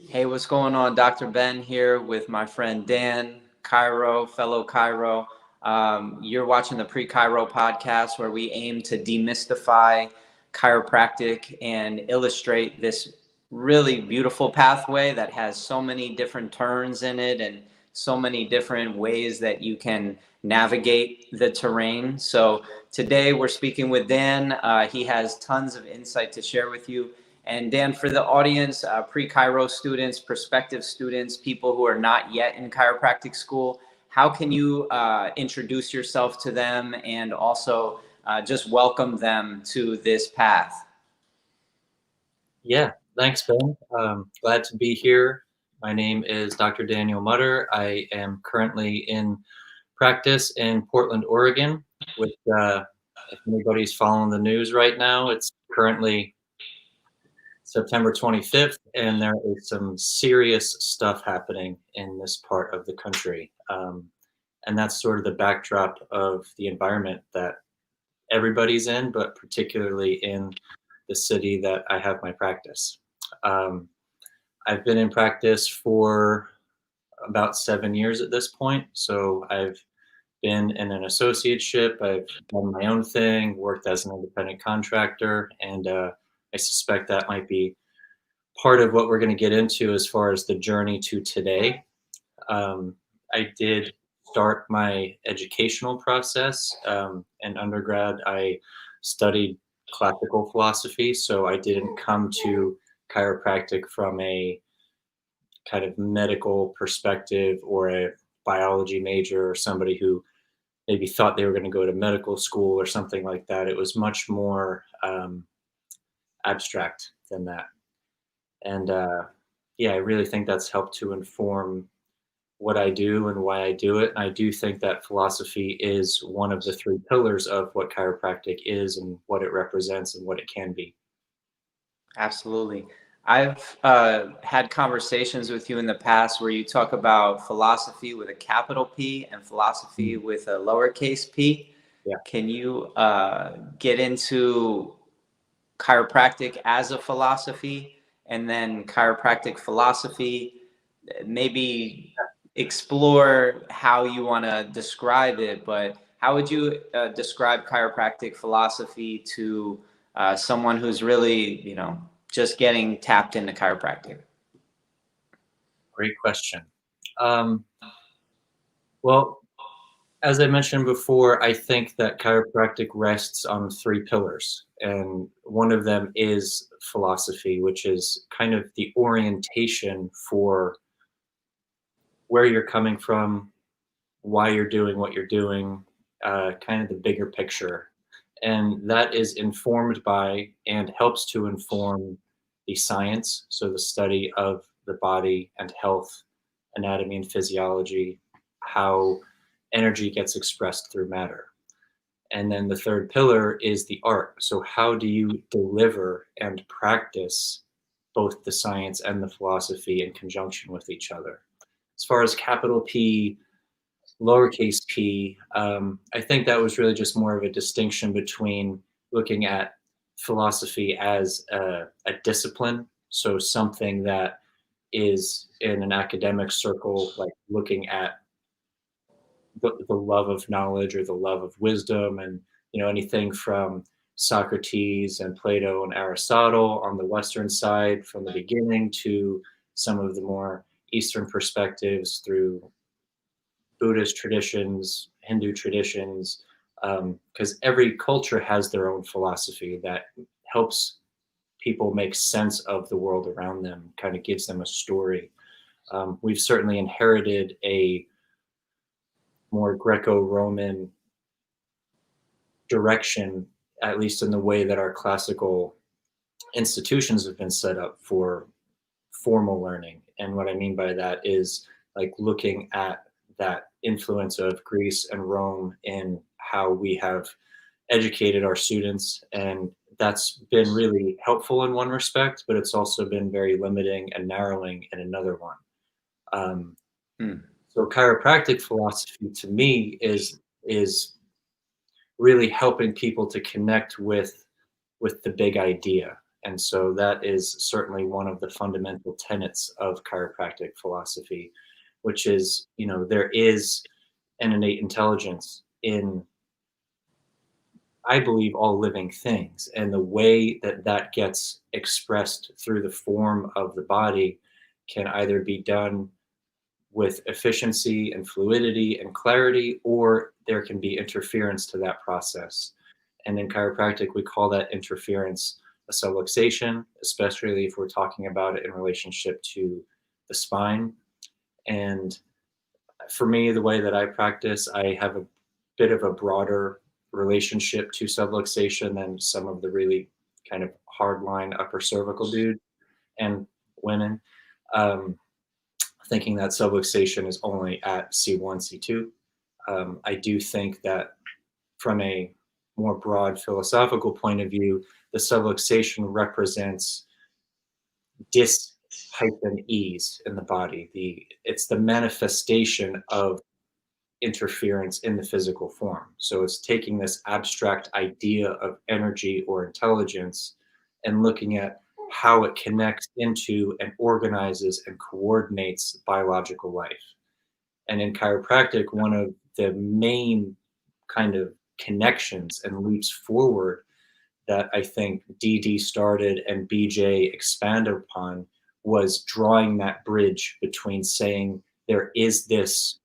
Hey, what's going on? Dr. Ben here with my friend Dan, Chiro, fellow Chiro. You're watching the Pre-Chiro podcast where we aim to demystify chiropractic and illustrate this really beautiful pathway that has so many different turns in it and so many different ways that you can navigate the terrain. So today we're speaking with Dan. He has tons of insight to share with you. And Dan, for the audience, pre-Chiro students, prospective students, people who are not yet in chiropractic school, how can you introduce yourself to them and also just welcome them to this path? Yeah, thanks, Ben. Glad to be here. My name is Dr. Daniel Mutter. I am currently in practice in Portland, Oregon. With if anybody's following the news right now, it's currently September 25th, and there is some serious stuff happening in this part of the country. And that's sort of the backdrop of the environment that everybody's in, but particularly in the city that I have my practice. Um, I've been in practice for about 7 years at this point. So I've been in an associateship, I've done my own thing, worked as an independent contractor, and I suspect that might be part of what we're going to get into as far as the journey to today. I did start my educational process. In undergrad, I studied classical philosophy, so I didn't come to chiropractic from a kind of medical perspective or a biology major or somebody who maybe thought they were going to go to medical school or something like that. It was much more abstract than that. And yeah, I really think that's helped to inform what I do and why I do it. And I do think that philosophy is one of the three pillars of what chiropractic is and what it represents and what it can be. Absolutely. I've had conversations with you in the past where you talk about philosophy with a capital P and philosophy Mm. with a lowercase p. Yeah, Can you get into chiropractic as a philosophy and then chiropractic philosophy? Maybe explore how you want to describe it, but how would you describe chiropractic philosophy to someone who's really, just getting tapped into chiropractic? great question. Um, well, as I mentioned before, I think that chiropractic rests on three pillars, and one of them is philosophy, which is kind of the orientation for where you're coming from, why you're doing what you're doing, kind of the bigger picture. And that is informed by and helps to inform the science, so the study of the body and health, anatomy and physiology, how energy gets expressed through matter. And then the third pillar is the art. So, how do you deliver and practice both the science and the philosophy in conjunction with each other? As far as capital P, lowercase p, I think that was really just more of a distinction between looking at philosophy as a discipline. So, something that is in an academic circle, like looking at the love of knowledge or the love of wisdom, and anything from Socrates and Plato and Aristotle on the Western side from the beginning to some of the more Eastern perspectives through Buddhist traditions, Hindu traditions, because every culture has their own philosophy that helps people make sense of the world around them, kind of gives them a story. We've certainly inherited a more Greco-Roman direction, at least in the way that our classical institutions have been set up for formal learning. And what I mean by that is like looking at that influence of Greece and Rome in how we have educated our students. And that's been really helpful in one respect, but it's also been very limiting and narrowing in another one. Um, Hmm. so chiropractic philosophy to me is really helping people to connect with the big idea. And so that is certainly one of the fundamental tenets of chiropractic philosophy, which is, there is an innate intelligence in, I believe, all living things. And the way that that gets expressed through the form of the body can either be done with efficiency and fluidity and clarity, or there can be interference to that process. And in chiropractic, we call that interference a subluxation, especially if we're talking about it in relationship to the spine. And for me, the way that I practice, I have a bit of a broader relationship to subluxation than some of the really kind of hardline upper cervical dudes and women. Um, Thinking that subluxation is only at C1, C2. I do think that from a more broad philosophical point of view, the subluxation represents dis-ease in the body. It's the manifestation of interference in the physical form. So it's taking this abstract idea of energy or intelligence and looking at how it connects into and organizes and coordinates biological life. And in chiropractic, one of the main kind of connections and leaps forward that I think DD started and BJ expanded upon was drawing that bridge between saying there is this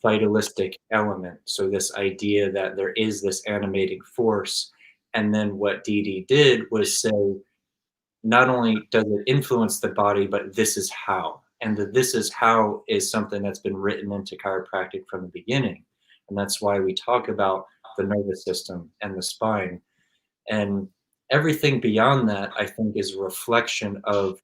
vitalistic element. So this idea that there is this animating force. And then what DD did was say, not only does it influence the body, but this is how. And the this is how is something that's been written into chiropractic from the beginning. And that's why we talk about the nervous system and the spine. And everything beyond that, I think, is a reflection of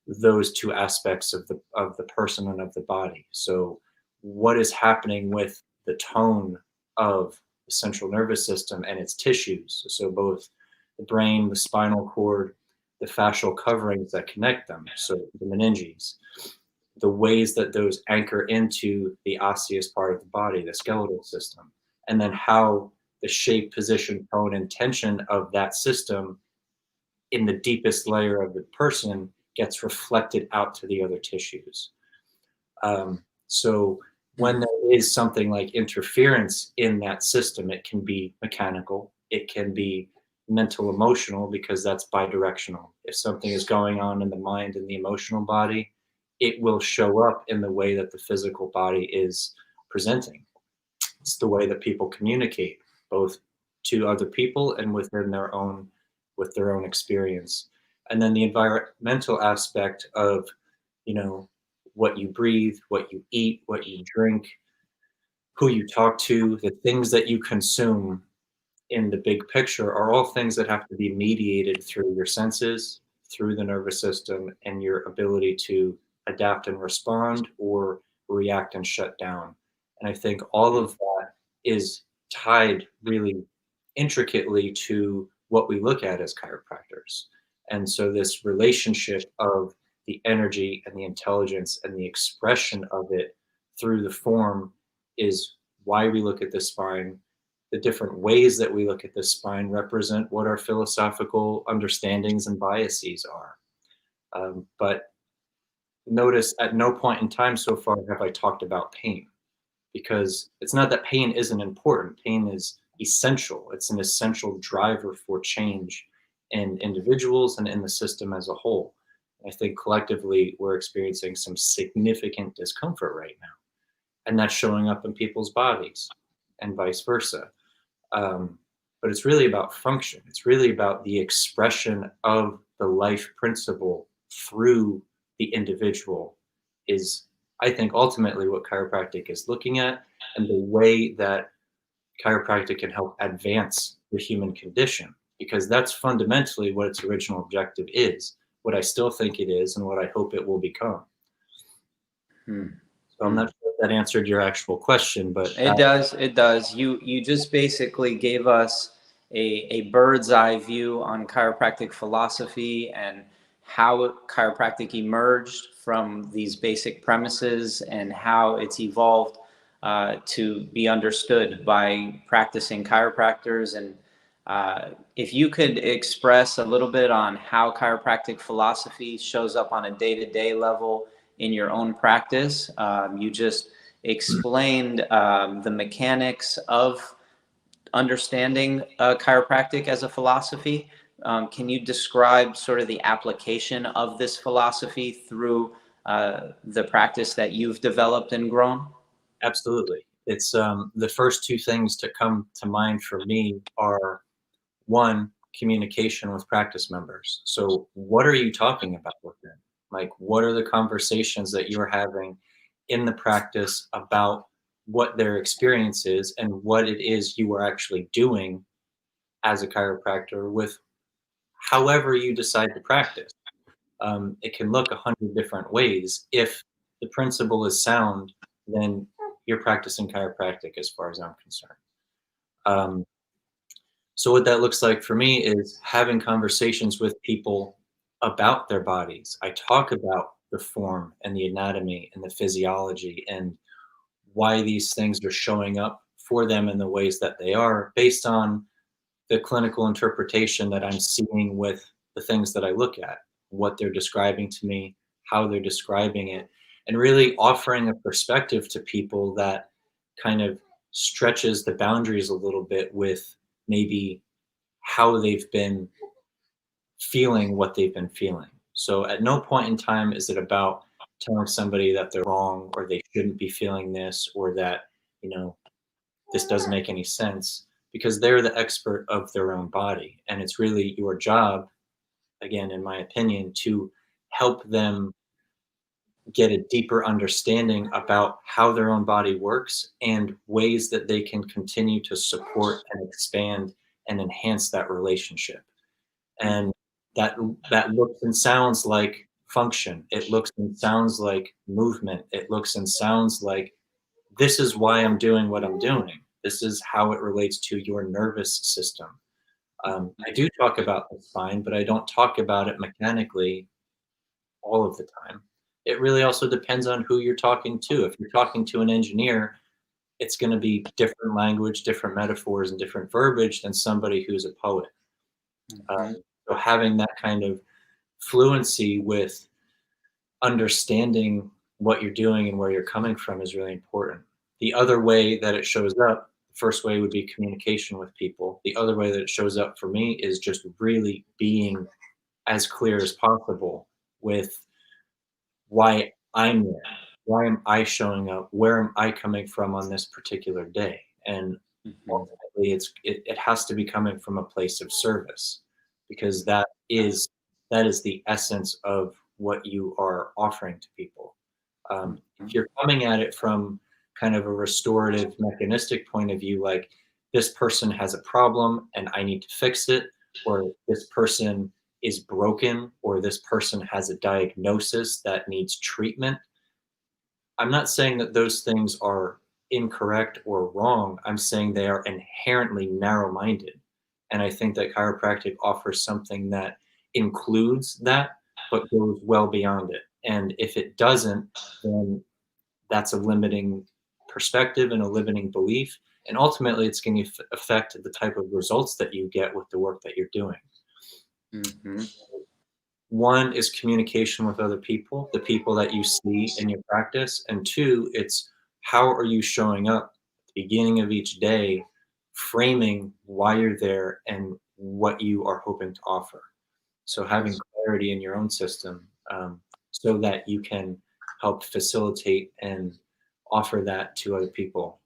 those two aspects of the person and of the body. So what is happening with the tone of the central nervous system and its tissues? So both the brain, the spinal cord, the fascial coverings that connect them, so the meninges, the ways that those anchor into the osseous part of the body, the skeletal system, and then how the shape, position, tone, and tension of that system in the deepest layer of the person gets reflected out to the other tissues. So when there is something like interference in that system, it can be mechanical, it can be mental emotional, because that's bidirectional. If something is going on in the mind and the emotional body, it will show up in the way that the physical body is presenting. It's the way that people communicate, both to other people and within their own experience. And then the environmental aspect of, what you breathe, what you eat, what you drink, who you talk to, the things that you consume in the big picture are all things that have to be mediated through your senses, through the nervous system, and your ability to adapt and respond or react and shut down. And I think all of that is tied really intricately to what we look at as chiropractors. And so this relationship of the energy and the intelligence and the expression of it through the form is why we look at the spine. The different ways that we look at the spine represent what our philosophical understandings and biases are. But notice at no point in time so far have I talked about pain, because it's not that pain isn't important. Pain is essential. It's an essential driver for change in individuals and in the system as a whole. I think collectively we're experiencing some significant discomfort right now, and that's showing up in people's bodies and vice versa. But it's really about function. It's really about the expression of the life principle through the individual is, I think, ultimately what chiropractic is looking at, and the way that chiropractic can help advance the human condition, because that's fundamentally what its original objective is, what I still think it is, and what I hope it will become. So I'm not sure if that answered your actual question, but it does. You just basically gave us a bird's eye view on chiropractic philosophy and how chiropractic emerged from these basic premises and how it's evolved to be understood by practicing chiropractors. And If you could express a little bit on how chiropractic philosophy shows up on a day-to-day level in your own practice. You just explained the mechanics of understanding chiropractic as a philosophy. Can you describe sort of the application of this philosophy through the practice that you've developed and grown? Absolutely. It's the first two things to come to mind for me are one, communication with practice members. So, what are you talking about with them? Like, what are the conversations that you're having in the practice about what their experience is and what it is you are actually doing as a chiropractor with however you decide to practice? It can look 100 different ways. If the principle is sound, then you're practicing chiropractic as far as I'm concerned. Um, So what that looks like for me is having conversations with people about their bodies. I talk about the form and the anatomy and the physiology and why these things are showing up for them in the ways that they are based on the clinical interpretation that I'm seeing with the things that I look at, what they're describing to me, how they're describing it, and really offering a perspective to people that kind of stretches the boundaries a little bit with maybe how they've been feeling what they've been feeling. So at no point in time is it about telling somebody that they're wrong or they shouldn't be feeling this or that, you know, this doesn't make any sense because they're the expert of their own body. And it's really your job, again, in my opinion, to help them get a deeper understanding about how their own body works and ways that they can continue to support and expand and enhance that relationship. And that that looks and sounds like function. It looks and sounds like movement. It looks and sounds like this is why I'm doing what I'm doing. This is how it relates to your nervous system. I do talk about the spine, but I don't talk about it mechanically all of the time. It really also depends on who you're talking to. If you're talking to an engineer, it's going to be different language, different metaphors, and different verbiage than somebody who's a poet. Mhm. So having that kind of fluency with understanding what you're doing and where you're coming from is really important. The other way that it shows up, the first way would be communication with people. The other way that it shows up for me is just really being as clear as possible with why I'm there. Why am I showing up? Where am I coming from on this particular day? And Mhm. ultimately, it has to be coming from a place of service because that is the essence of what you are offering to people. If Mhm. you're coming at it from kind of a restorative, mechanistic point of view, like this person has a problem and I need to fix it, or this person is broken, or this person has a diagnosis that needs treatment. I'm not saying that those things are incorrect or wrong. I'm saying they are inherently narrow minded. And I think that chiropractic offers something that includes that, but goes well beyond it. And if it doesn't, then that's a limiting perspective and a limiting belief. And ultimately, it's going to affect the type of results that you get with the work that you're doing. Mhm. One is communication with other people, the people that you see in your practice. And two, it's how are you showing up at the beginning of each day, framing why you're there and what you are hoping to offer. So having clarity in your own system so that you can help facilitate and offer that to other people.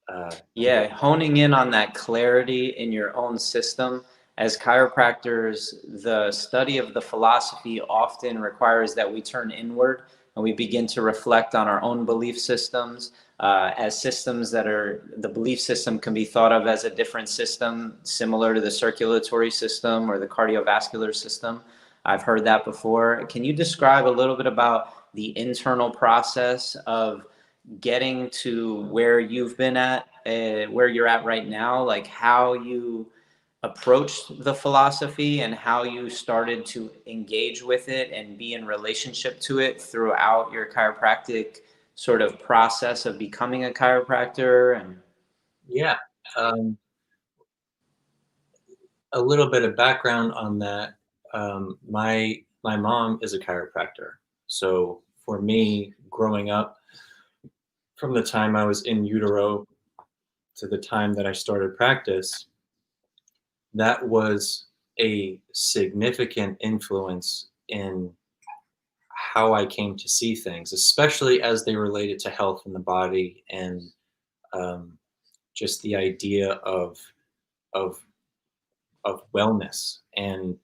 To Yeah, honing in on that clarity in your own system. As chiropractors, the study of the philosophy often requires that we turn inward and we begin to reflect on our own belief systems. As systems that are, the belief system can be thought of as a different system, similar to the circulatory system or the cardiovascular system. I've heard that before. Can you describe a little bit about the internal process of getting to where you've been at, where you're at right now, like how you approached the philosophy and how you started to engage with it and be in relationship to it throughout your chiropractic sort of process of becoming a chiropractor and yeah, um, a little bit of background on that. My mom is a chiropractor, so for me, growing up, from the time I was in utero to the time that I started practice, that was a significant influence in how I came to see things, especially as they related to health in the body and um, just the idea of of wellness and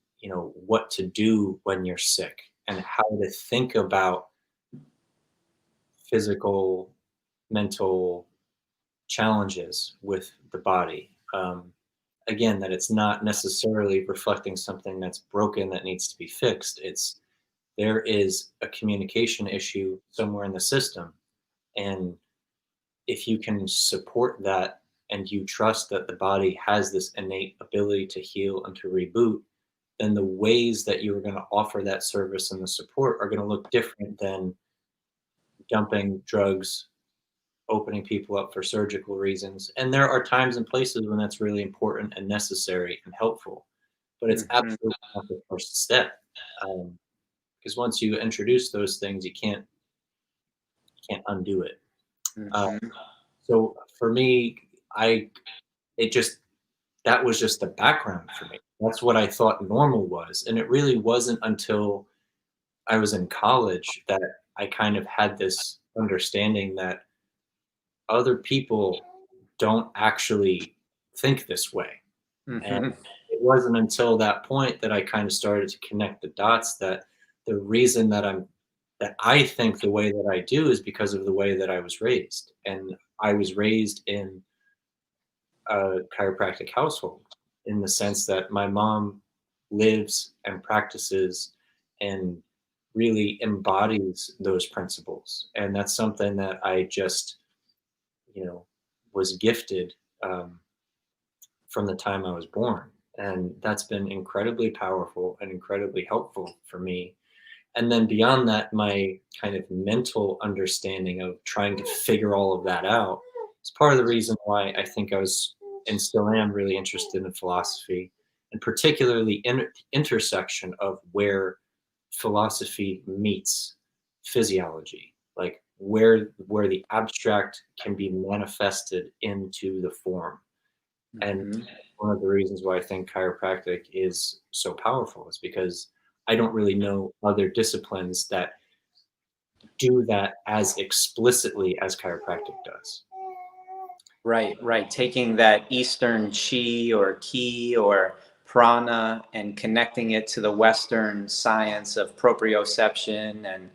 what to do when you're sick and how to think about physical, mental challenges with the body. Again, that it's not necessarily reflecting something that's broken that needs to be fixed. It's there is a communication issue somewhere in the system. And if you can support that and you trust that the body has this innate ability to heal and to reboot, then the ways that you're going to offer that service and the support are going to look different than dumping drugs, opening people up for surgical reasons. And there are times and places when that's really important and necessary and helpful, but it's Mhm, absolutely not the first step. Because once you introduce those things, you can't undo it. Uh, mhm. so for me, I it just that was just the background for me. That's what I thought normal was, and it really wasn't until I was in college that I kind of had this understanding that other people don't actually think this way. And Mhm. it wasn't until that point that I kind of started to connect the dots that the reason that I think the way that I do is because of the way that I was raised. And I was raised in a chiropractic household in the sense that my mom lives and practices and really embodies those principles. And that's something that I just, you know, was gifted um, from the time I was born. And that's been incredibly powerful and incredibly helpful for me. And then beyond that, my kind of mental understanding of trying to figure all of that out is part of the reason why I think I was and still am really interested in philosophy, and particularly intersection of where philosophy meets physiology, like where the abstract can be manifested into the form. And Mhm. one of the reasons why I think chiropractic is so powerful is because I don't really know other disciplines that do that as explicitly as chiropractic does. Right, right. Taking that Eastern chi or ki or prana and connecting it to the Western science of proprioception and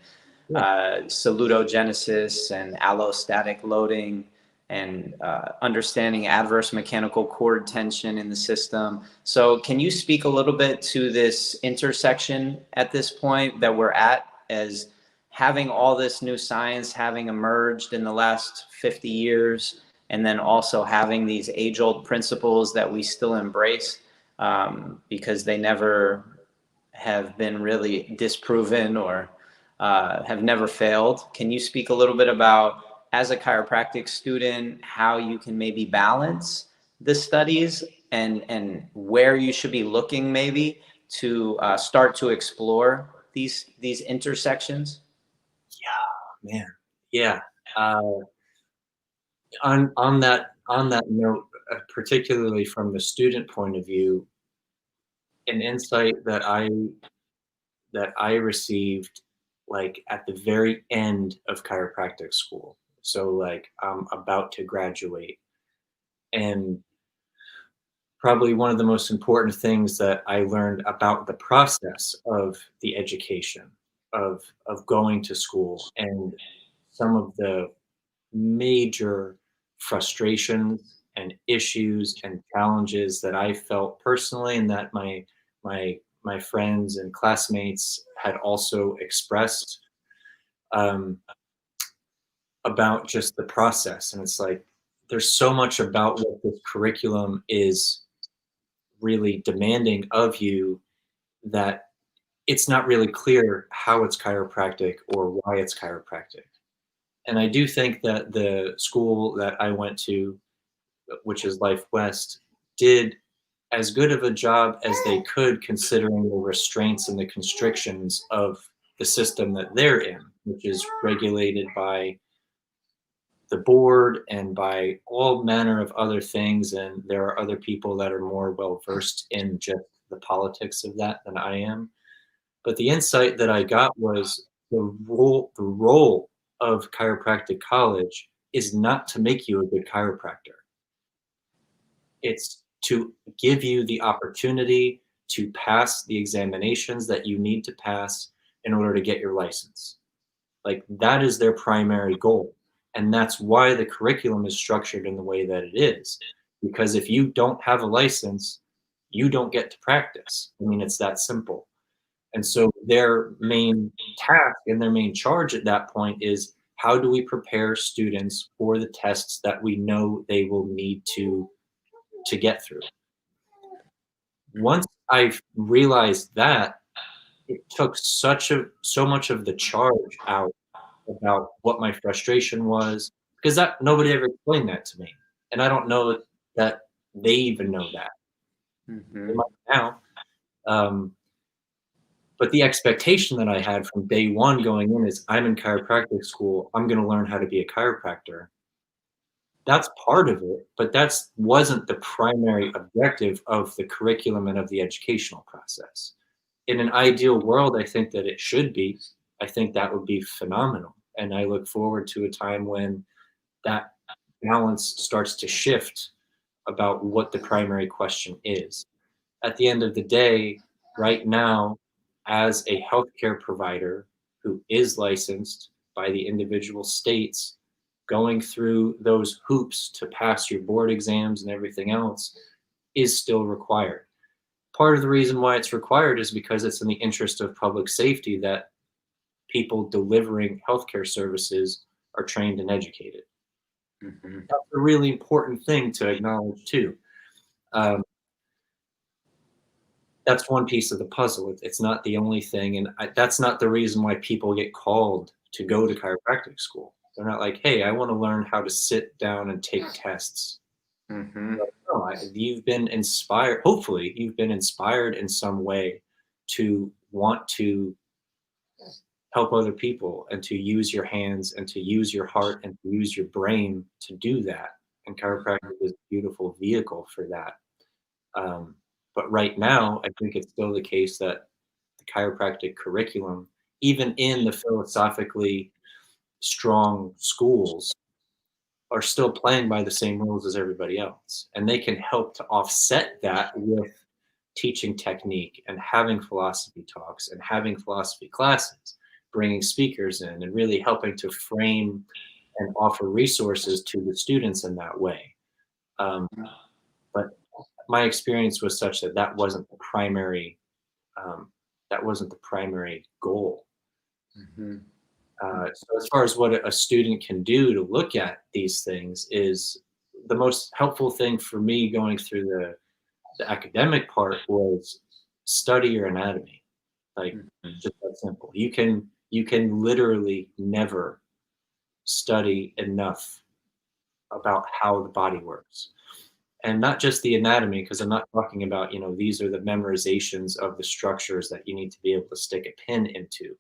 Yeah. salutogenesis and allostatic loading and understanding adverse mechanical cord tension in the system. So, can you speak a little bit to this intersection at this point that we're at as having all this new science having emerged in the last 50 years? And then also having these age-old principles that we still embrace because they never have been really disproven or have never failed. Can you speak a little bit about, as a chiropractic student, how you can maybe balance the studies and where you should be looking maybe to start to explore these intersections? Yeah, man. Yeah. Uh, on that note, particularly from the student point of view, an insight that I received like at the very end of chiropractic school. So like I'm about to graduate, and probably one of the most important things that I learned about the process of the education of going to school and some of the major frustrations and issues and challenges that I felt personally and that my friends and classmates had also expressed um, about just the process. And it's like there's so much about what this curriculum is really demanding of you that it's not really clear how it's chiropractic or why it's chiropractic. And I do think that the school that I went to, which is Life West, did as good of a job as they could, considering the restraints and the constrictions of the system that they're in, which is regulated by the board and by all manner of other things. And there are other people that are more well versed in just the politics of that than I am. But the insight that I got was the role of chiropractic college is not to make you a good chiropractor. It's to give you the opportunity to pass the examinations that you need to pass in order to get your license. Like, that is their primary goal. And that's why the curriculum is structured in the way that it is. Because if you don't have a license, you don't get to practice. I mean, it's that simple. And so their main task and their main charge at that point is, how do we prepare students for the tests that we know they will need to get through? Once I realized that, it took so much of the charge out about what my frustration was, because that nobody ever explained that to me, and I don't know that they even know that. They might now. But the expectation that I had from day one going in is, I'm in chiropractic school, I'm going to learn how to be a chiropractor. That's part of it, but that's wasn't the primary objective of the curriculum and of the educational process. In an ideal world, I think that it should be. I think that would be phenomenal. And I look forward to a time when that balance starts to shift about what the primary question is. At the end of the day, right now, as a healthcare provider who is licensed by the individual states, going through those hoops to pass your board exams and everything else is still required. Part of the reason why it's required is because it's in the interest of public safety that people delivering healthcare services are trained and educated. That's a really important thing to acknowledge too. That's one piece of the puzzle. It's not the only thing, and that's not the reason why people get called to go to chiropractic school. They're not like, hey, I want to learn how to sit down and take tests. No, you've been inspired. Hopefully, you've been inspired in some way to want to help other people and to use your hands and to use your heart and to use your brain to do that. And chiropractic is a beautiful vehicle for that. But right now, I think it's still the case that the chiropractic curriculum, even in the philosophically strong schools, are still playing by the same rules as everybody else. And they can help to offset that with teaching technique and having philosophy talks and having philosophy classes, bringing speakers in and really helping to frame and offer resources to the students in that way. But my experience was such that that wasn't the primary goal. So as far as what a student can do to look at these things, is the most helpful thing for me going through the academic part was study your anatomy. Like, just that simple. You can literally never study enough about how the body works. And not just the anatomy, because I'm not talking about, these are the memorizations of the structures that you need to be able to stick a pin into.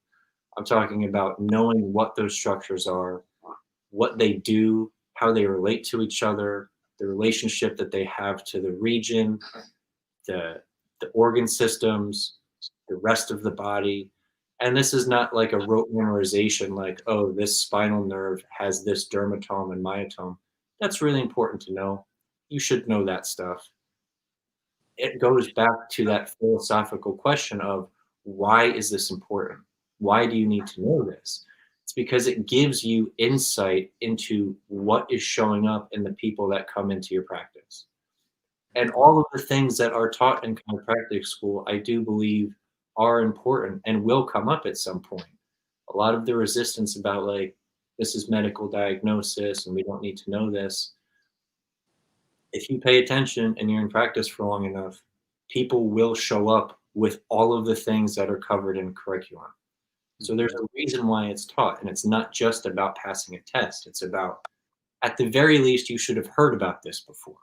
I'm talking about knowing what those structures are, what they do, how they relate to each other, the relationship that they have to the region, the organ systems, the rest of the body. And this is not like a rote memorization like, oh, this spinal nerve has this dermatome and myotome. That's really important to know. You should know that stuff. It goes back to that philosophical question of, why is this important? Why do you need to know this? It's because it gives you insight into what is showing up in the people that come into your practice. And all of the things that are taught in chiropractic school, I do believe, are important and will come up at some point. A lot of the resistance about, like, this is medical diagnosis and we don't need to know this. If you pay attention and you're in practice for long enough, people will show up with all of the things that are covered in curriculum. So there's a reason why it's taught, and it's not just about passing a test. It's about, at the very least, you should have heard about this before.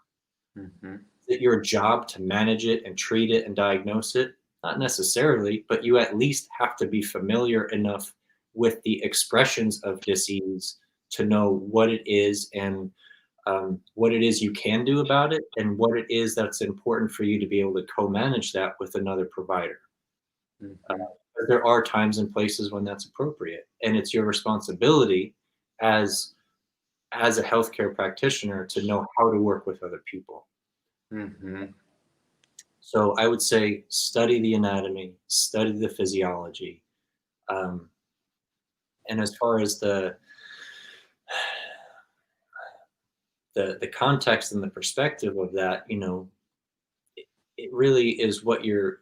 it your job to manage it and treat it and diagnose it? Not necessarily, but you at least have to be familiar enough with the expressions of disease to know what it is and what it is you can do about it and what it is that's important for you to be able to co-manage that with another provider. Mhm. But there are times and places when that's appropriate, and it's your responsibility as a healthcare practitioner to know how to work with other people. Mhm. So I would say study the anatomy, study the physiology, um, and as far as the context and the perspective of that, it really is what you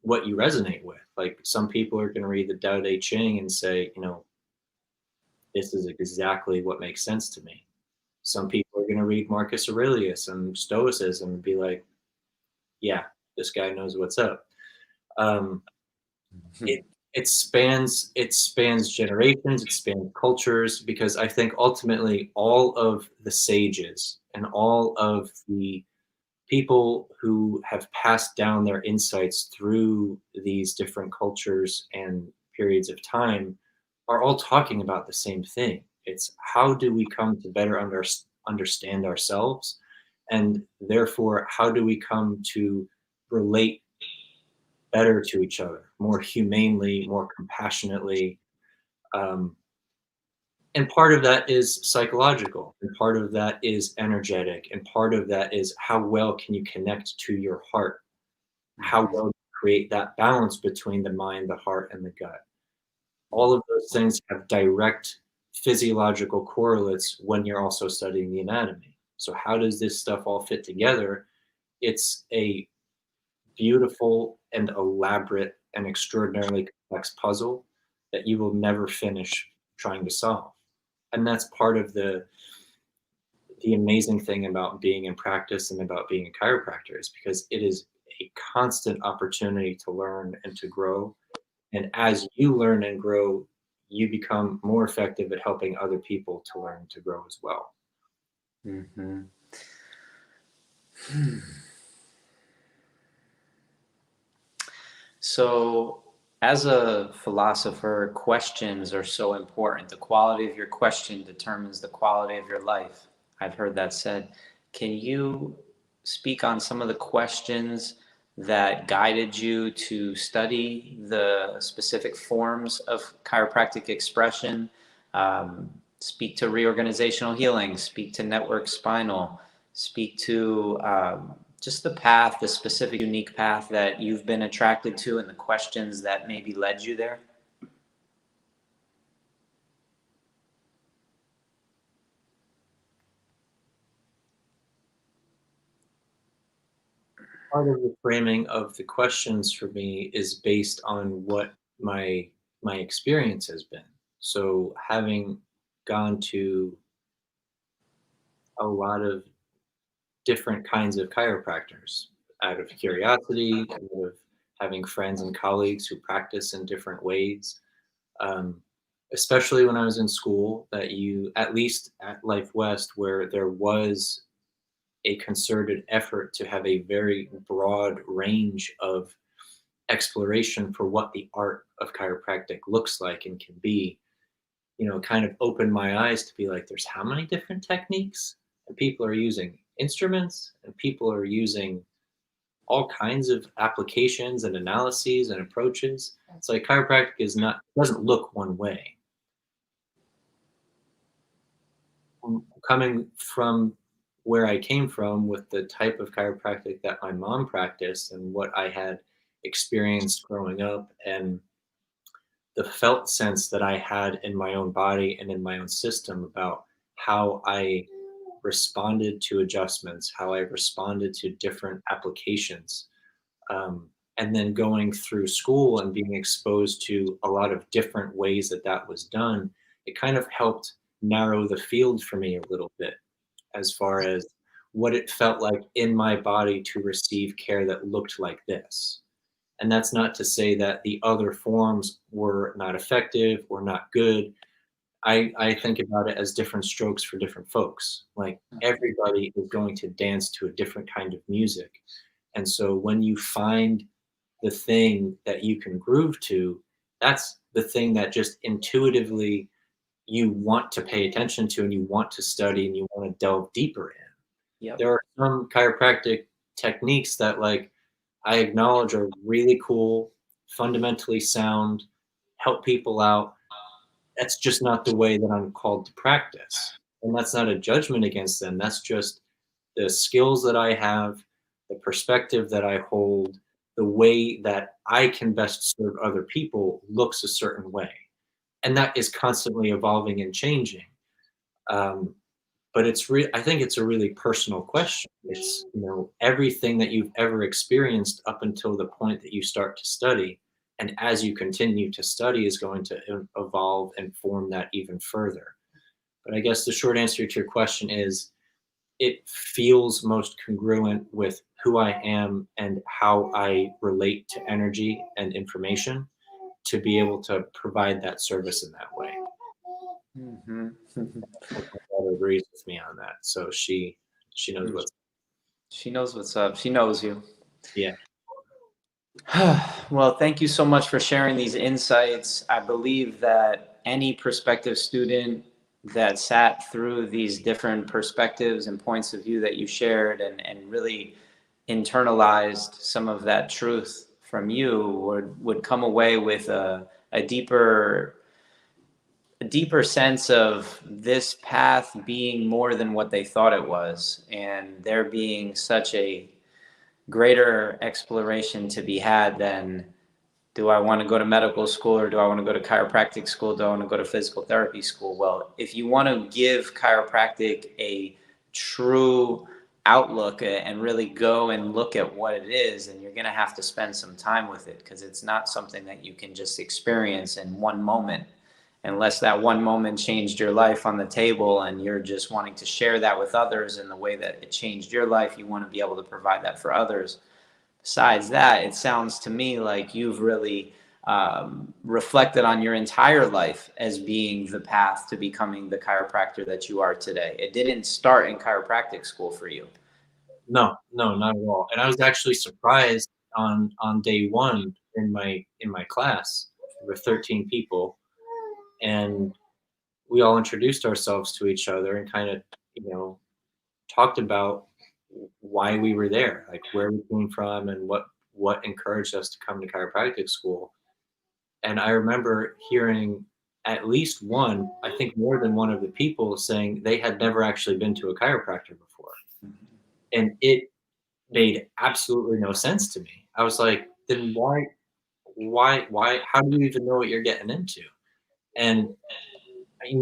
resonate with. Like some people are going to read the Tao Te Ching and say, this is exactly what makes sense to me. Some people are going to read Marcus Aurelius and Stoicism and be like, yeah, this guy knows what's up. Um, Mhm. it it spans generations, it spans cultures, because I think ultimately all of the sages and all of the people who have passed down their insights through these different cultures and periods of time are all talking about the same thing. It's how do we come to better understand ourselves, and therefore how do we come to relate better to each other, more humanely, more compassionately. Um, and part of that is psychological, and part of that is energetic, and part of that is how well can you connect to your heart? How Mhm. well you create that balance between the mind, the heart, and the gut. All of those things have direct physiological correlates when you're also studying the anatomy. So, how does this stuff all fit together? It's a beautiful and elaborate and extraordinarily complex puzzle that you will never finish trying to solve. And that's part of the amazing thing about being in practice and about being a chiropractor, is because it is a constant opportunity to learn and to grow. And as you learn and grow, you become more effective at helping other people to learn to grow as well. Mhm. So, as a philosopher, questions are so important. The quality of your question determines the quality of your life. I've heard that said. Can you speak on some of the questions that guided you to study the specific forms of chiropractic expression? Speak to reorganizational healing, speak to network spinal, speak to just the path, the specific unique path that you've been attracted to and the questions that maybe led you there? Part of the framing of the questions for me is based on what my my experience has been. So having gone to a lot of different kinds of chiropractors out of curiosity, out of having friends and colleagues who practice in different ways, um, especially when I was in school, that you, at least at Life West, where there was a concerted effort to have a very broad range of exploration for what the art of chiropractic looks like and can be, kind of opened my eyes to be like, there's how many different techniques? And people are using instruments and people are using all kinds of applications and analyses and approaches. It's like chiropractic doesn't look one way. Coming from where I came from with the type of chiropractic that my mom practiced and what I had experienced growing up, and the felt sense that I had in my own body and in my own system about how I responded to adjustments, how I responded to different applications. And then going through school and being exposed to a lot of different ways that that was done, it kind of helped narrow the field for me a little bit as far as what it felt like in my body to receive care that looked like this. And that's not to say that the other forms were not effective or not good. I think about it as different strokes for different folks. Like everybody is going to dance to a different kind of music. And so when you find the thing that you can groove to, that's the thing that just intuitively you want to pay attention to and you want to study and you want to delve deeper in. Yep. There are some chiropractic techniques that like I acknowledge are really cool, fundamentally sound, help people out. That's just not the way that I'm called to practice. And that's not a judgment against them. That's just the skills that I have, the perspective that I hold, the way that I can best serve other people looks a certain way. And that is constantly evolving and changing. Um, but I think it's a really personal question. It's, everything that you've ever experienced up until the point that you start to study. And as you continue to study is going to evolve and form that even further. But I guess the short answer to your question is it feels most congruent with who I am and how I relate to energy and information to be able to provide that service in that way. Mm-hmm. My daughter agrees with me on that, so she knows what's. She knows what's up. She knows you. Yeah. Well, thank you so much for sharing these insights. I believe that any prospective student that sat through these different perspectives and points of view that you shared and really internalized some of that truth from you would come away with a deeper sense of this path being more than what they thought it was, and there being such a greater exploration to be had than, do I want to go to medical school, or do I want to go to chiropractic school? Do I want to go to physical therapy school? Well, if you want to give chiropractic a true outlook and really go and look at what it is, then you're going to have to spend some time with it, because it's not something that you can just experience in one moment. Unless that one moment changed your life on the table and you're just wanting to share that with others in the way that it changed your life, you want to be able to provide that for others. Besides that, it sounds to me like you've really reflected on your entire life as being the path to becoming the chiropractor that you are today. It didn't start in chiropractic school for you. No, not at all. And I was actually surprised on day one in my class. There were 13 people, and we all introduced ourselves to each other and kind of, talked about why we were there, like where we came from and what encouraged us to come to chiropractic school. And I remember hearing at least one, I think more than one of the people saying they had never actually been to a chiropractor before. And it made absolutely no sense to me. I was like, then how do you even know what you're getting into? And,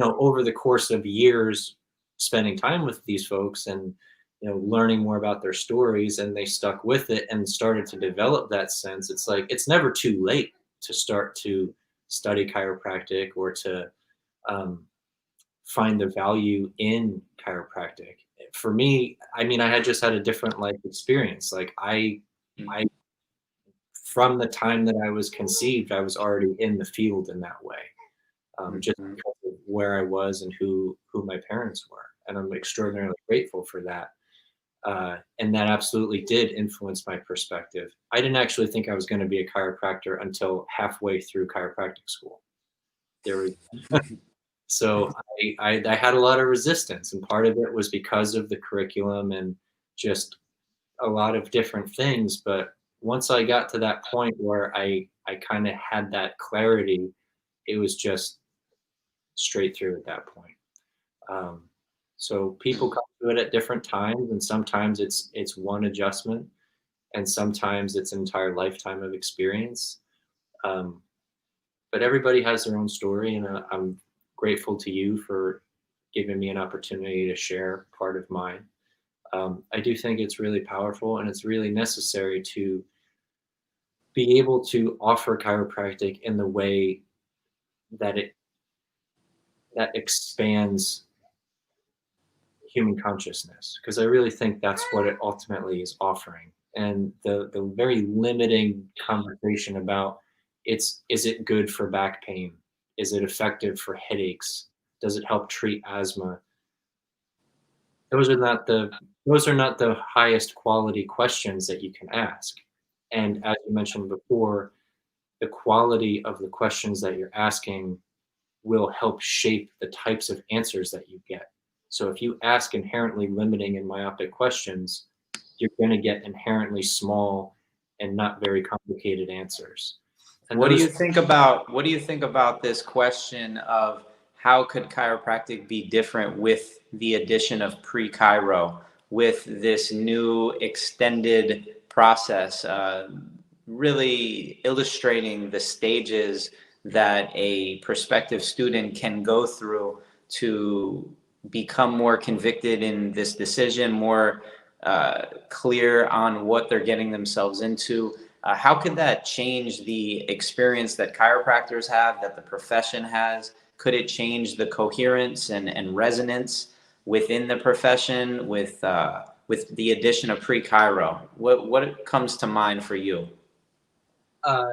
over the course of years spending time with these folks and, learning more about their stories, and they stuck with it and started to develop that sense. It's like, it's never too late to start to study chiropractic or to find the value in chiropractic. For me, I mean, I had just had a different life experience. Like I from the time that I was conceived, I was already in the field in that way, just because of where I was and who my parents were, and I'm extraordinarily grateful for that. And that absolutely did influence my perspective. I didn't actually think I was going to be a chiropractor until halfway through chiropractic school. There was so I had a lot of resistance, and part of it was because of the curriculum and just a lot of different things. But once I got to that point where I kind of had that clarity, it was just straight through at that point. So people come to it at different times, and sometimes it's one adjustment, and sometimes it's an entire lifetime of experience. But everybody has their own story, and I'm grateful to you for giving me an opportunity to share part of mine. I do think it's really powerful, and it's really necessary to be able to offer chiropractic in the way that that expands human consciousness, because I really think that's what it ultimately is offering. And the very limiting conversation about is it good for back pain? Is it effective for headaches? Does it help treat asthma? Those are not the highest quality questions that you can ask. And as you mentioned before, the quality of the questions that you're asking will help shape the types of answers that you get. So if you ask inherently limiting and myopic questions, you're going to get inherently small and not very complicated answers. And What do you those, think about this question of how could chiropractic be different with the addition of pre-chiro, with this new extended process, really illustrating the stages that a prospective student can go through to become more convicted in this decision, more clear on what they're getting themselves into? How could that change the experience that chiropractors have, that the profession has? Could it change the coherence and resonance within the profession with the addition of pre-chiro? What comes to mind for you? uh,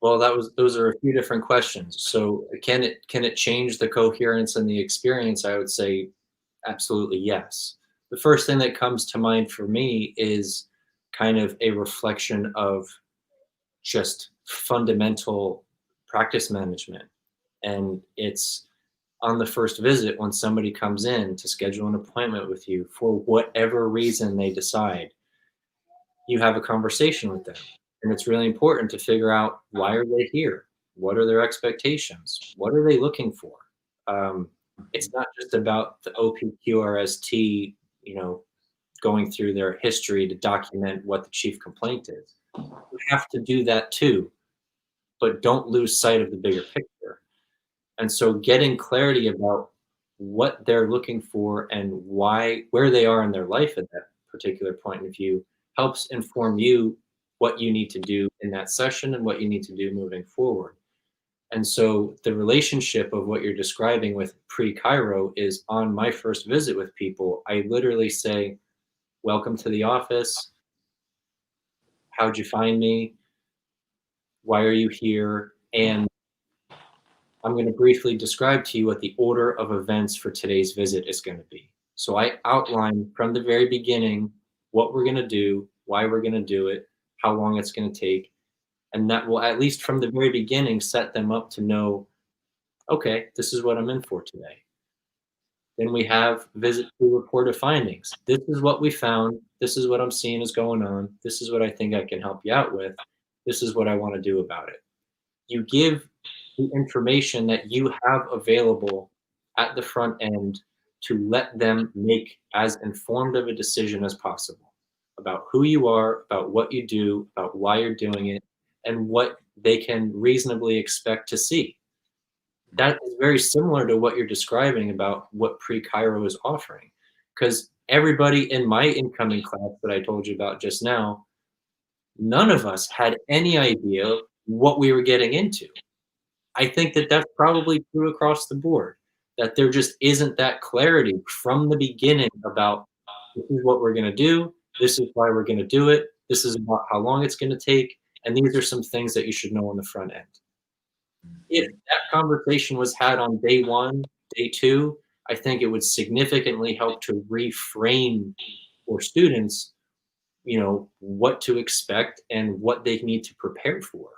well, those are a few different questions. So can it change the coherence and the experience? I would say absolutely yes. The first thing that comes to mind for me is kind of a reflection of just fundamental practice management. And it's on the first visit when somebody comes in to schedule an appointment with you for whatever reason they decide, you have a conversation with them. And it's really important to figure out, why are they here? What are their expectations? What are they looking for? Um, it's not just about the OPQRST, going through their history to document what the chief complaint is. You have to do that too, but don't lose sight of the bigger picture. And so getting clarity about what they're looking for and where they are in their life at that particular point of view helps inform you what you need to do in that session and what you need to do moving forward. And so the relationship of what you're describing with pre-chiro is, on my first visit with people, I literally say, welcome to the office. How'd you find me? Why are you here? And I'm going to briefly describe to you what the order of events for today's visit is going to be. So I outline from the very beginning what we're going to do, why we're going to do it, how long it's going to take. And that will, at least from the very beginning, set them up to know, okay, this is what I'm in for today. Then we have visit to report of findings. This is what we found. This is what I'm seeing is going on. This is what I think I can help you out with. This is what I want to do about it. You give the information that you have available at the front end to let them make as informed of a decision as possible about who you are, about what you do, about why you're doing it, and what they can reasonably expect to see. That is very similar to what you're describing about what pre-chiro is offering, because everybody in my incoming class that I told you about just now, none of us had any idea what we were getting into. I think that that's probably true across the board, that there just isn't that clarity from the beginning about, this is what we're going to do, this is why we're going to do it, this is about how long it's going to take, and these are some things that you should know on the front end. If that conversation was had on day one, day two, I think it would significantly help to reframe for students, what to expect and what they need to prepare for.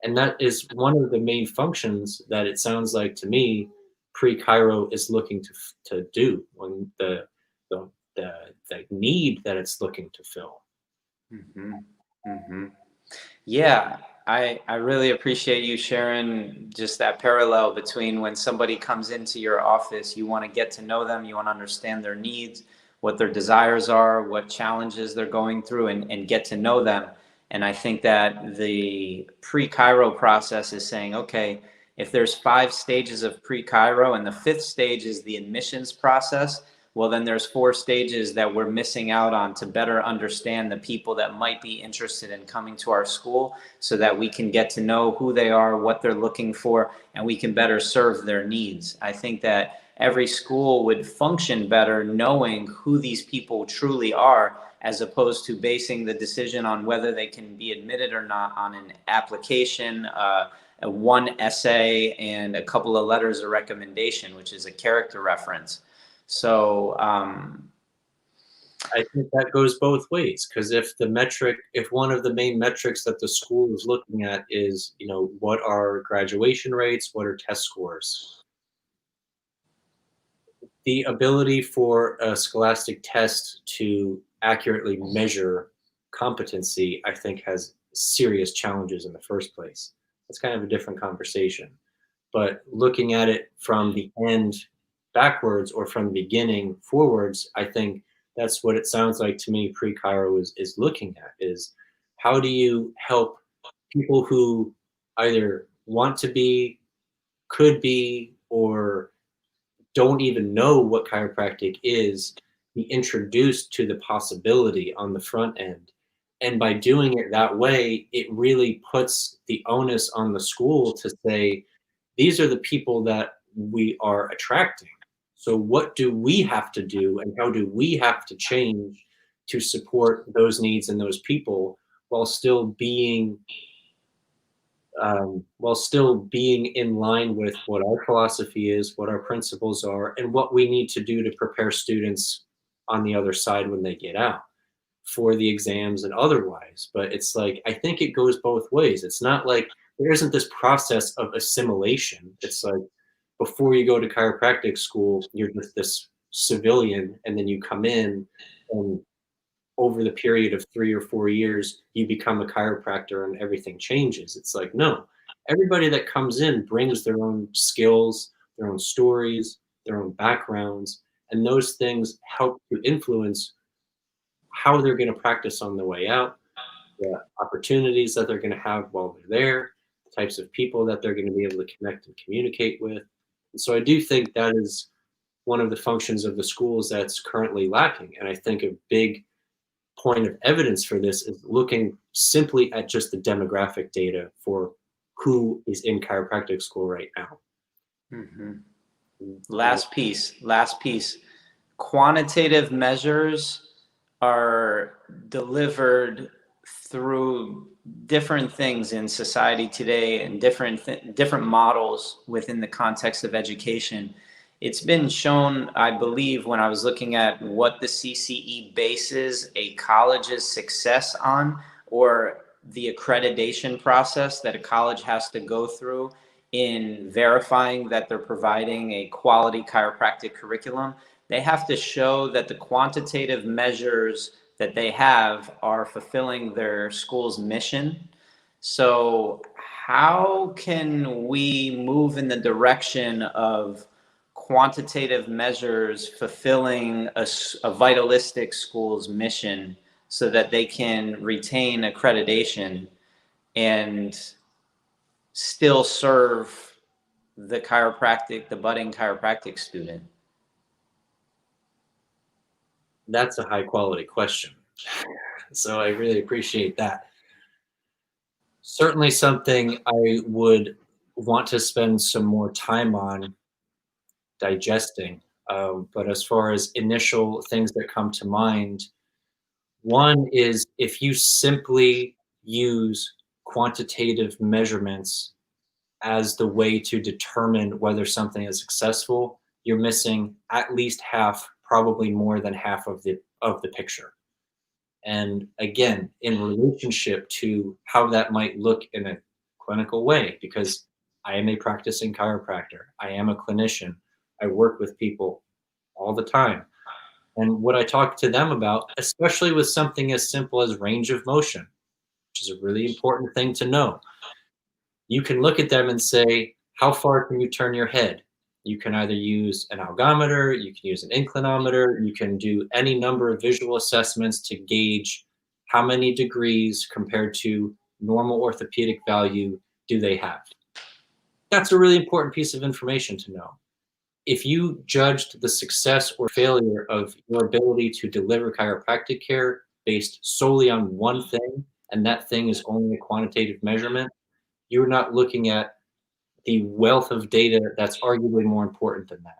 And that is one of the main functions that it sounds like to me pre-chiro is looking to do, when the need that it's looking to fill. Mm-hmm. Mm-hmm. Yeah, I really appreciate you sharing just that parallel between when somebody comes into your office, you want to get to know them, you want to understand their needs, what their desires are, what challenges they're going through, and get to know them. And I think that the pre-chiro process is saying, okay, if there's 5 stages of pre-chiro and the 5th stage is the admissions process, well, then there's 4 stages that we're missing out on to better understand the people that might be interested in coming to our school, so that we can get to know who they are, what they're looking for, and we can better serve their needs. I think that every school would function better knowing who these people truly are, as opposed to basing the decision on whether they can be admitted or not on an application, one essay and a couple of letters of recommendation, which is a character reference. So I think that goes both ways, because if one of the main metrics that the school is looking at is, what are graduation rates, what are test scores, the ability for a scholastic test to accurately measure competency, I think, has serious challenges in the first place. That's kind of a different conversation. But looking at it from the end backwards or from the beginning forwards, I think that's what it sounds like to me pre-Chiro is looking at, is how do you help people who either want to be, could be, or don't even know what chiropractic is, be introduced to the possibility on the front end. And by doing it that way, it really puts the onus on the school to say, these are the people that we are attracting. So what do we have to do, and how do we have to change to support those needs and those people while still being in line with what our philosophy is, what our principles are, and what we need to do to prepare students on the other side when they get out for the exams and otherwise. But it's like, I think it goes both ways. It's not like there isn't this process of assimilation. It's like, before you go to chiropractic school, you're just this civilian, and then you come in, and over the period of 3 or 4 years, you become a chiropractor and everything changes. It's like, no, everybody that comes in brings their own skills, their own stories, their own backgrounds, and those things help to influence how they're going to practice on the way out, the opportunities that they're going to have while they're there, the types of people that they're going to be able to connect and communicate with. And so I do think that is one of the functions of the schools that's currently lacking. And I think a big point of evidence for this is looking simply at just the demographic data for who is in chiropractic school right now. Mm-hmm. Last piece. Quantitative measures are delivered through different things in society today and different models within the context of education. It's been shown, I believe, when I was looking at what the CCE bases a college's success on, or the accreditation process that a college has to go through in verifying that they're providing a quality chiropractic curriculum. They have to show that the quantitative measures that they have are fulfilling their school's mission. So how can we move in the direction of quantitative measures fulfilling a vitalistic school's mission so that they can retain accreditation and still serve the budding chiropractic student? That's a high quality question. So I really appreciate that. Certainly something I would want to spend some more time on digesting. But as far as initial things that come to mind, one is, if you simply use quantitative measurements as the way to determine whether something is successful, you're missing at least half, probably more than half of the picture. And again, in relationship to how that might look in a clinical way, because I am a practicing chiropractor, I am a clinician, I work with people all the time. And what I talk to them about, especially with something as simple as range of motion, which is a really important thing to know. You can look at them and say, how far can you turn your head? You can either use an algometer, you can use an inclinometer, you can do any number of visual assessments to gauge how many degrees compared to normal orthopedic value do they have. That's a really important piece of information to know. If you judged the success or failure of your ability to deliver chiropractic care based solely on one thing, and that thing is only a quantitative measurement, you're not looking at the wealth of data that's arguably more important than that,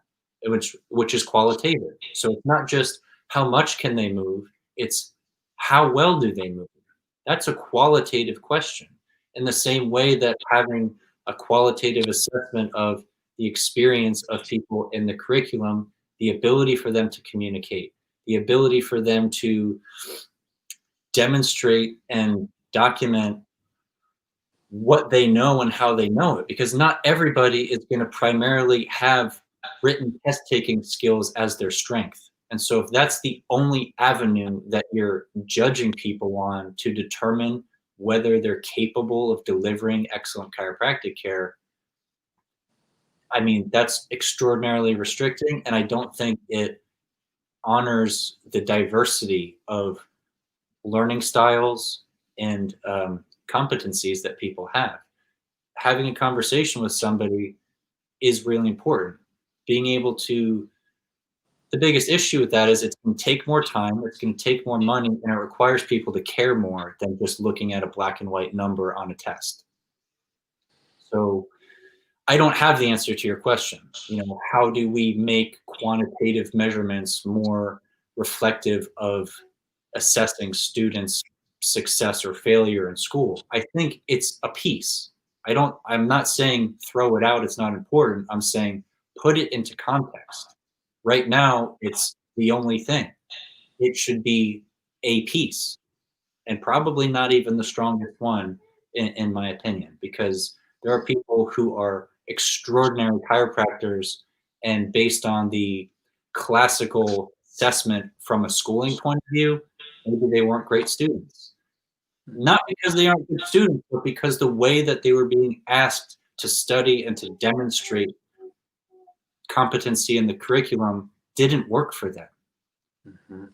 which is qualitative. So it's not just how much can they move, it's how well do they move. That's a qualitative question. In the same way that having a qualitative assessment of the experience of people in the curriculum, the ability for them to communicate, the ability for them to demonstrate and document what they know and how they know it, because not everybody is going to primarily have written test taking skills as their strength. And so if that's the only avenue that you're judging people on to determine whether they're capable of delivering excellent chiropractic care, I mean, that's extraordinarily restricting, and I don't think it honors the diversity of learning styles and competencies that people have. Having a conversation with somebody is really important. Being able to, the biggest issue with that is it's going to take more time, it's going to take more money, and it requires people to care more than just looking at a black and white number on a test. So I don't have the answer to your question. How do we make quantitative measurements more reflective of assessing students' success or failure in school? I think it's a piece. I'm not saying throw it out, it's not important. I'm saying put it into context. Right now, it's the only thing. It should be a piece, and probably not even the strongest one, in my opinion, because there are people who are extraordinary chiropractors, and based on the classical assessment from a schooling point of view, maybe they weren't great students. Not because they aren't good students, but because the way that they were being asked to study and to demonstrate competency in the curriculum didn't work for them. Mm-hmm.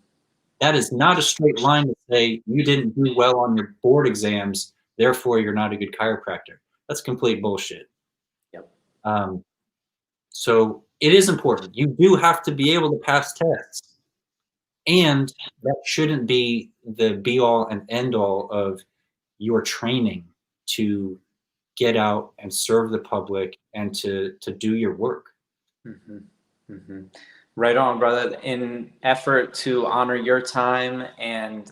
That is not a straight line to say you didn't do well on your board exams, therefore you're not a good chiropractor. That's complete bullshit. Yep. So it is important. You do have to be able to pass tests. And that shouldn't be the be all and end all of your training to get out and serve the public and to do your work. Mm-hmm. Mm-hmm. Right on, brother. In effort to honor your time and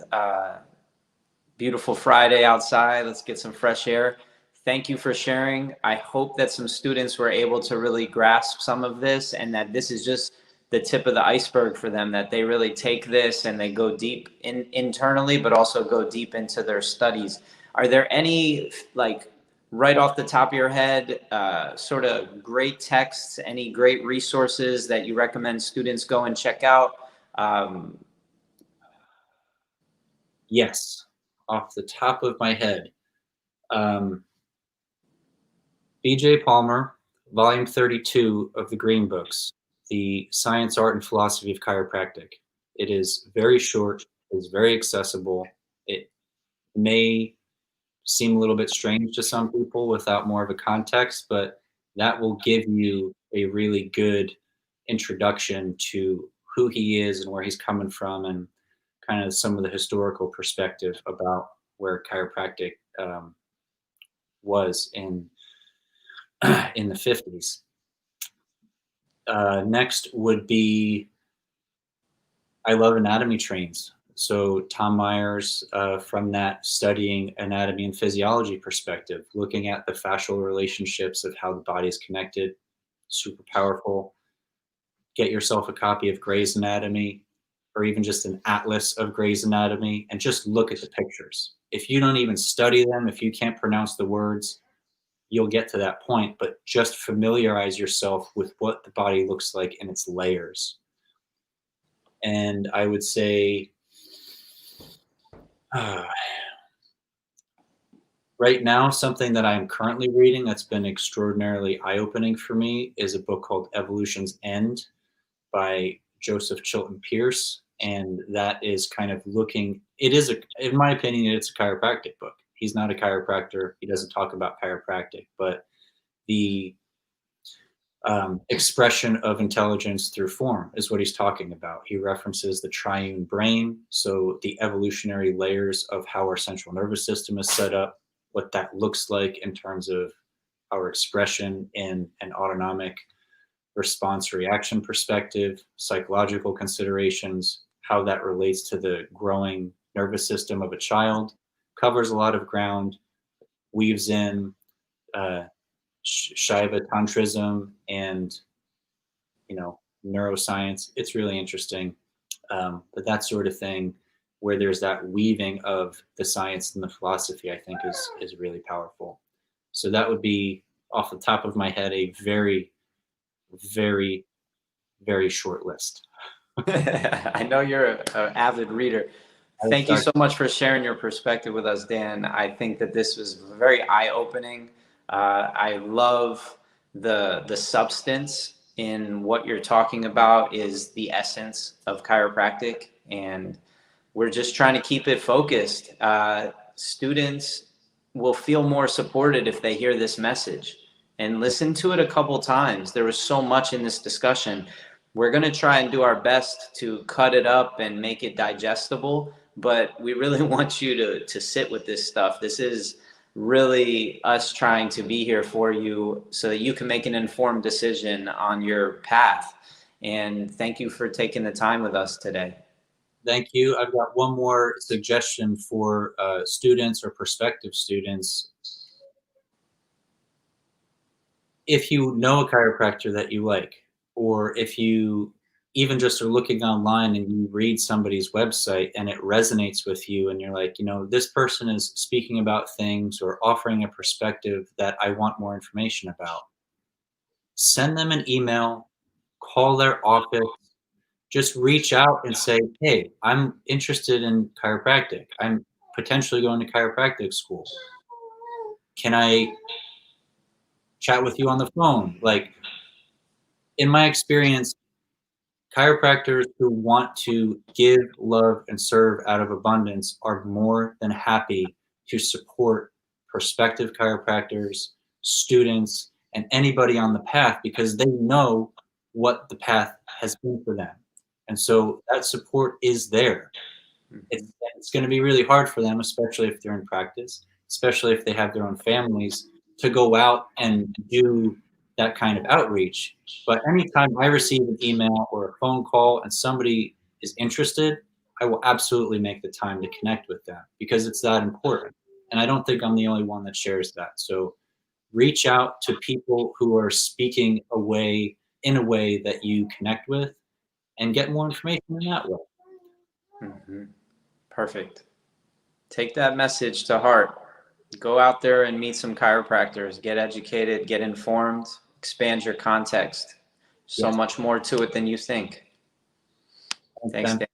beautiful Friday outside, let's get some fresh air. Thank you for sharing. I hope that some students were able to really grasp some of this, and that this is just the tip of the iceberg for them, that they really take this and they go deep internally, but also go deep into their studies. Are there any, like, right off the top of your head, sort of great texts, any great resources that you recommend students go and check out? Yes, off the top of my head. B.J. Palmer, volume 32 of the Green Books, The Science, Art, and Philosophy of Chiropractic. It is very short, it is very accessible. It may seem a little bit strange to some people without more of a context, but that will give you a really good introduction to who he is and where he's coming from, and kind of some of the historical perspective about where chiropractic was in the 50s. Next would be, I love anatomy trains. So Tom Myers, from that studying anatomy and physiology perspective, looking at the fascial relationships of how the body is connected, super powerful. Get yourself a copy of Gray's Anatomy, or even just an atlas of Gray's Anatomy, and just look at the pictures. If you don't even study them, if you can't pronounce the words, you'll get to that point, but just familiarize yourself with what the body looks like in its layers. And I would say, right now, something that I am currently reading that's been extraordinarily eye-opening for me is a book called Evolution's End by Joseph Chilton Pierce. And that is kind of looking, in my opinion, it's a chiropractic book. He's not a chiropractor. He doesn't talk about chiropractic, but the expression of intelligence through form is what he's talking about. He references the triune brain, so the evolutionary layers of how our central nervous system is set up, what that looks like in terms of our expression in an autonomic response reaction perspective, psychological considerations, how that relates to the growing nervous system of a child, covers a lot of ground, weaves in Shiva Tantrism and, neuroscience. It's really interesting. But that sort of thing, where there's that weaving of the science and the philosophy, I think is really powerful. So that would be, off the top of my head, a very, very, very short list. I know you're an avid reader. Thank you so much for sharing your perspective with us, Dan. I think that this was very eye-opening. I love the substance in what you're talking about is the essence of chiropractic, and we're just trying to keep it focused. Students will feel more supported if they hear this message and listen to it a couple times. There was so much in this discussion. We're going to try and do our best to cut it up and make it digestible, but we really want you to sit with this stuff. This is really us trying to be here for you so that you can make an informed decision on your path. And thank you for taking the time with us today. Thank you. I've got one more suggestion for students or prospective students. If you know a chiropractor that you like, or if you even just are looking online and you read somebody's website and it resonates with you and you're like, this person is speaking about things or offering a perspective that I want more information about, send them an email, call their office, just reach out and say, hey, I'm interested in chiropractic. I'm potentially going to chiropractic school. Can I chat with you on the phone? Like, in my experience, chiropractors who want to give, love, and serve out of abundance are more than happy to support prospective chiropractors, students, and anybody on the path because they know what the path has been for them. And so that support is there. It's going to be really hard for them, especially if they're in practice, especially if they have their own families, to go out and do that kind of outreach. But anytime I receive an email or a phone call and somebody is interested, I will absolutely make the time to connect with them because it's that important. And I don't think I'm the only one that shares that. So reach out to people who are speaking in a way that you connect with and get more information in that way. Mm-hmm. Perfect. Take that message to heart. Go out there and meet some chiropractors. Get educated, get informed, expand your context. So much more to it than you think. Thanks, Dan.